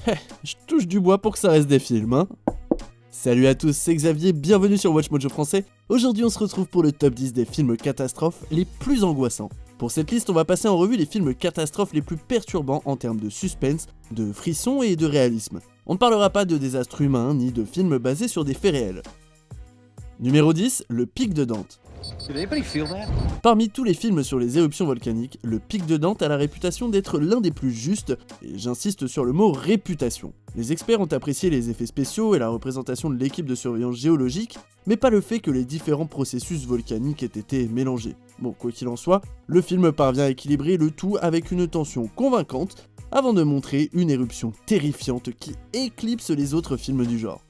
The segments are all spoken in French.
Je touche du bois pour que ça reste des films, hein. Salut à tous, c'est Xavier, bienvenue sur Watch Mojo Français. Aujourd'hui on se retrouve pour le top 10 des films catastrophes les plus angoissants. Pour cette liste, on va passer en revue les films catastrophes les plus perturbants en termes de suspense, de frisson et de réalisme. On ne parlera pas de désastres humains ni de films basés sur des faits réels. Numéro 10, Le Pic de Dante. Parmi tous les films sur les éruptions volcaniques, Le Pic de Dante a la réputation d'être l'un des plus justes, et j'insiste sur le mot réputation. Les experts ont apprécié les effets spéciaux et la représentation de l'équipe de surveillance géologique, mais pas le fait que les différents processus volcaniques aient été mélangés. Bon, quoi qu'il en soit, le film parvient à équilibrer le tout avec une tension convaincante, avant de montrer une éruption terrifiante qui éclipse les autres films du genre.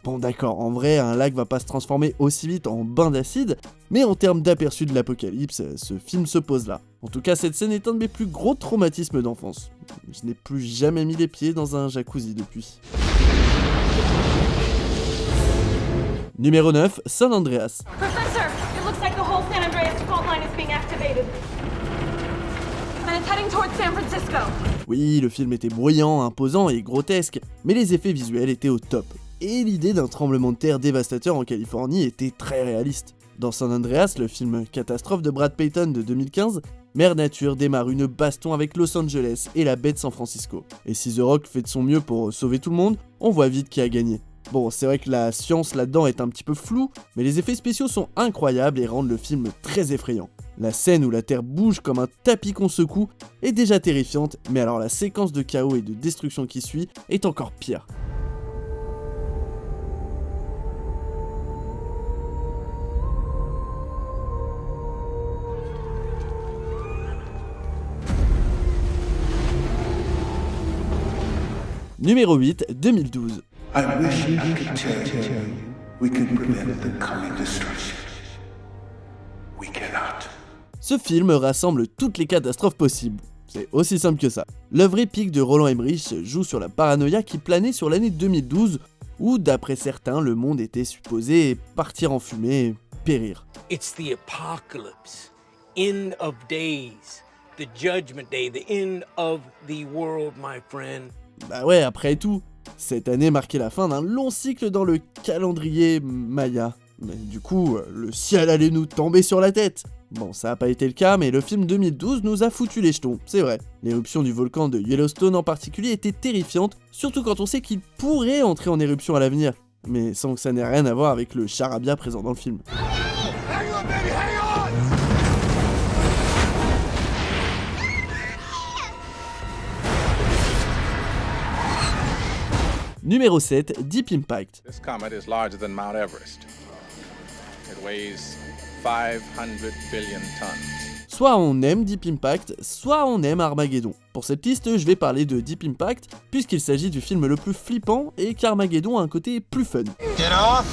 Bon d'accord, en vrai, un lac va pas se transformer aussi vite en bain d'acide, mais en termes d'aperçu de l'apocalypse, ce film se pose là. En tout cas, cette scène est un de mes plus gros traumatismes d'enfance. Je n'ai plus jamais mis les pieds dans un jacuzzi depuis. Numéro 9, San Andreas. Professor, it looks like the whole San Andreas fault line is being activated. And it's heading towards San Francisco. Oui, le film était bruyant, imposant et grotesque, mais les effets visuels étaient au top. Et l'idée d'un tremblement de terre dévastateur en Californie était très réaliste. Dans San Andreas, le film catastrophe de Brad Peyton de 2015, Mère Nature démarre une baston avec Los Angeles et la baie de San Francisco. Et si The Rock fait de son mieux pour sauver tout le monde, on voit vite qui a gagné. Bon, c'est vrai que la science là-dedans est un petit peu floue, mais les effets spéciaux sont incroyables et rendent le film très effrayant. La scène où la Terre bouge comme un tapis qu'on secoue est déjà terrifiante, mais alors la séquence de chaos et de destruction qui suit est encore pire. Numéro 8, 2012. I wish I could tell you we could prevent the coming destruction. We cannot. Ce film rassemble toutes les catastrophes possibles. C'est aussi simple que ça. L'œuvre épique de Roland Emmerich joue sur la paranoïa qui planait sur l'année 2012, où d'après certains, le monde était supposé partir en fumée, périr. It's the apocalypse, end of days, the judgment day, the end of the world, my friend. Bah ouais, après tout, cette année marquait la fin d'un long cycle dans le calendrier Maya. Mais du coup, le ciel allait nous tomber sur la tête. Bon, ça a pas été le cas, mais le film 2012 nous a foutu les jetons, c'est vrai. L'éruption du volcan de Yellowstone en particulier était terrifiante, surtout quand on sait qu'il pourrait entrer en éruption à l'avenir. Mais sans que ça n'ait rien à voir avec le charabia présent dans le film. Hang on, baby, hang on! Numéro 7, Deep Impact. This comet is larger than Mount Everest. It weighs 500 billion tons. Soit on aime Deep Impact, soit on aime Armageddon. Pour cette liste, je vais parler de Deep Impact, puisqu'il s'agit du film le plus flippant et qu'Armageddon a un côté plus fun. Get off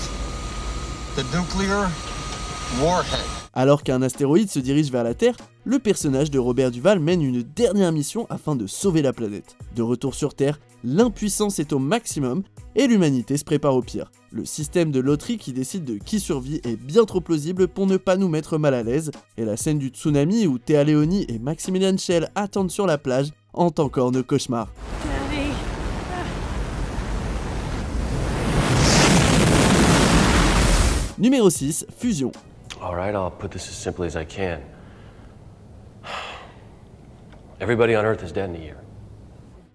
the nuclear warhead. Alors qu'un astéroïde se dirige vers la Terre, le personnage de Robert Duvall mène une dernière mission afin de sauver la planète. De retour sur Terre, l'impuissance est au maximum et l'humanité se prépare au pire. Le système de loterie qui décide de qui survit est bien trop plausible pour ne pas nous mettre mal à l'aise, et la scène du tsunami où Théa Leoni et Maximilian Schell attendent sur la plage hante encore nos cauchemars. Daddy. Numéro 6, Fusion. Alright, I'll put this as simply as I can. Everybody on Earth is dead in a year.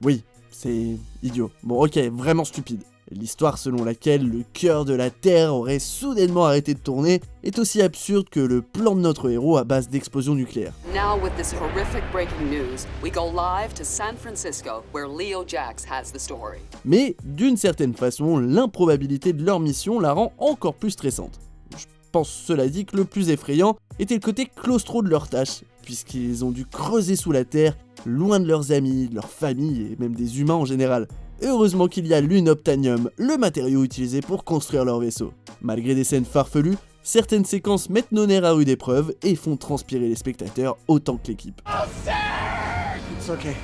Oui, c'est idiot. Bon ok, vraiment stupide. L'histoire selon laquelle le cœur de la Terre aurait soudainement arrêté de tourner est aussi absurde que le plan de notre héros à base d'explosion nucléaire. Now with this horrific breaking news, we go live to San Francisco, where Leo Jax has the story. Mais d'une certaine façon, l'improbabilité de leur mission la rend encore plus stressante. Je pense cela dit que le plus effrayant était le côté claustro de leur tâche, puisqu'ils ont dû creuser sous la Terre, loin de leurs amis, de leur famille et même des humains en général. Heureusement qu'il y a l'unobtainium, le matériau utilisé pour construire leur vaisseau. Malgré des scènes farfelues, certaines séquences mettent nos nerfs à rude épreuve et font transpirer les spectateurs autant que l'équipe. It's okay.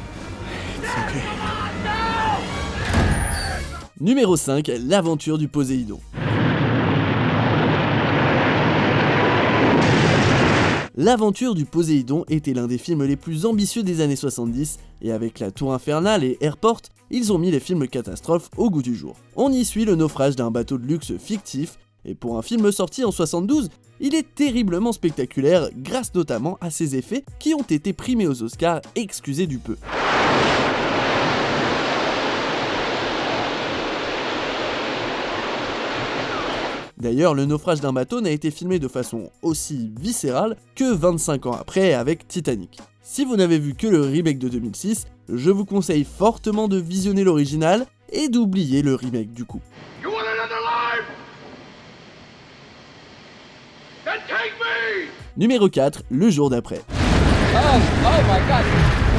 It's okay. Numéro 5, l'aventure du Poséidon. L'aventure du Poséidon était l'un des films les plus ambitieux des années 70, et avec La Tour Infernale et Airport, ils ont mis les films catastrophes au goût du jour. On y suit le naufrage d'un bateau de luxe fictif, et pour un film sorti en 72, il est terriblement spectaculaire grâce notamment à ses effets qui ont été primés aux Oscars, excusez du peu. D'ailleurs, le naufrage d'un bateau n'a été filmé de façon aussi viscérale que 25 ans après avec Titanic. Si vous n'avez vu que le remake de 2006, je vous conseille fortement de visionner l'original et d'oublier le remake du coup. Numéro 4, le jour d'après. Oh my God,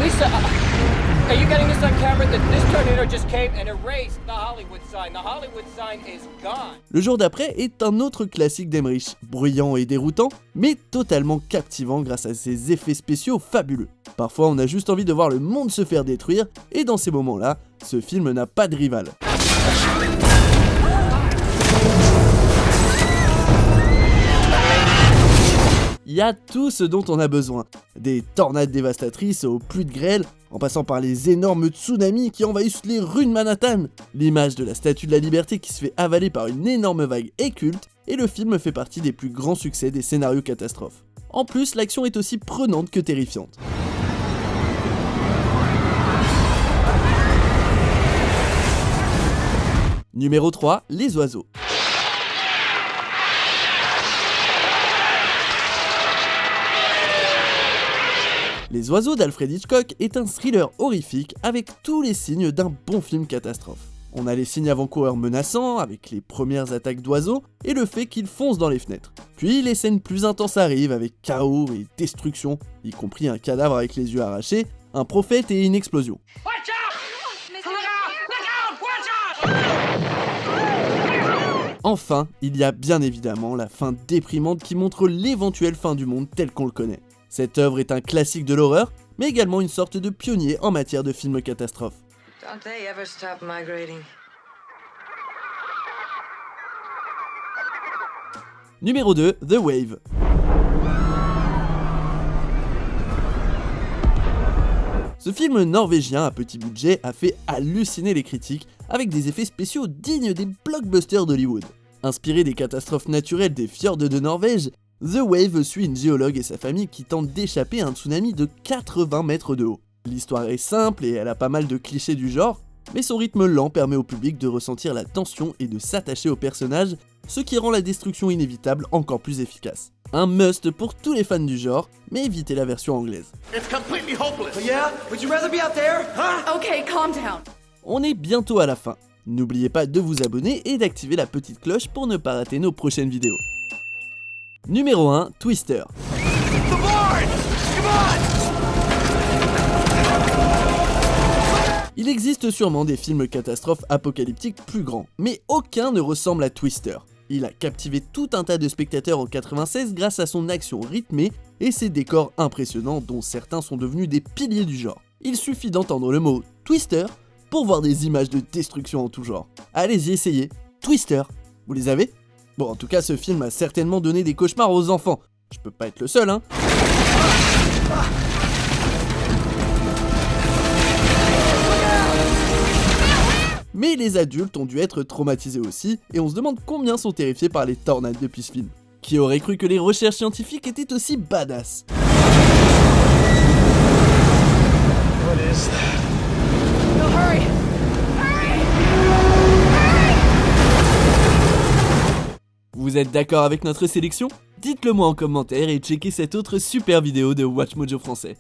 Lisa, are you getting this on camera? This tornado just came and erased the Hollywood sign. The Hollywood sign is gone. Le jour d'après est un autre classique d'Emmerich, bruyant et déroutant, mais totalement captivant grâce à ses effets spéciaux fabuleux. Parfois on a juste envie de voir le monde se faire détruire, et dans ces moments-là, ce film n'a pas de rival. Il y a tout ce dont on a besoin. Des tornades dévastatrices aux pluies de grêle, en passant par les énormes tsunamis qui envahissent les rues de Manhattan. L'image de la Statue de la Liberté qui se fait avaler par une énorme vague est culte, et le film fait partie des plus grands succès des scénarios catastrophes. En plus, l'action est aussi prenante que terrifiante. Numéro 3, les oiseaux. Les oiseaux d'Alfred Hitchcock est un thriller horrifique avec tous les signes d'un bon film catastrophe. On a les signes avant-coureurs menaçants, avec les premières attaques d'oiseaux, et le fait qu'ils foncent dans les fenêtres. Puis les scènes plus intenses arrivent avec chaos et destruction, y compris un cadavre avec les yeux arrachés, un prophète et une explosion. Enfin, il y a bien évidemment la fin déprimante qui montre l'éventuelle fin du monde tel qu'on le connaît. Cette œuvre est un classique de l'horreur, mais également une sorte de pionnier en matière de films catastrophes. Numéro 2, The Wave. Ce film norvégien à petit budget a fait halluciner les critiques avec des effets spéciaux dignes des blockbusters d'Hollywood. Inspiré des catastrophes naturelles des fjords de Norvège, The Wave suit une géologue et sa famille qui tentent d'échapper à un tsunami de 80 mètres de haut. L'histoire est simple et elle a pas mal de clichés du genre, mais son rythme lent permet au public de ressentir la tension et de s'attacher aux personnages, ce qui rend la destruction inévitable encore plus efficace. Un must pour tous les fans du genre, mais évitez la version anglaise. Okay, calm down. On est bientôt à la fin. N'oubliez pas de vous abonner et d'activer la petite cloche pour ne pas rater nos prochaines vidéos. Numéro 1, Twister. Il existe sûrement des films catastrophes apocalyptiques plus grands, mais aucun ne ressemble à Twister. Il a captivé tout un tas de spectateurs en 96 grâce à son action rythmée et ses décors impressionnants dont certains sont devenus des piliers du genre. Il suffit d'entendre le mot Twister pour voir des images de destruction en tout genre. Allez-y, essayez. Twister. Vous les avez ? Bon, en tout cas, ce film a certainement donné des cauchemars aux enfants. Je peux pas être le seul, hein. Mais les adultes ont dû être traumatisés aussi, et on se demande combien sont terrifiés par les tornades depuis ce film. Qui aurait cru que les recherches scientifiques étaient aussi badass ? Vous êtes d'accord avec notre sélection ? Dites-le moi en commentaire et checkez cette autre super vidéo de Watch Mojo Français.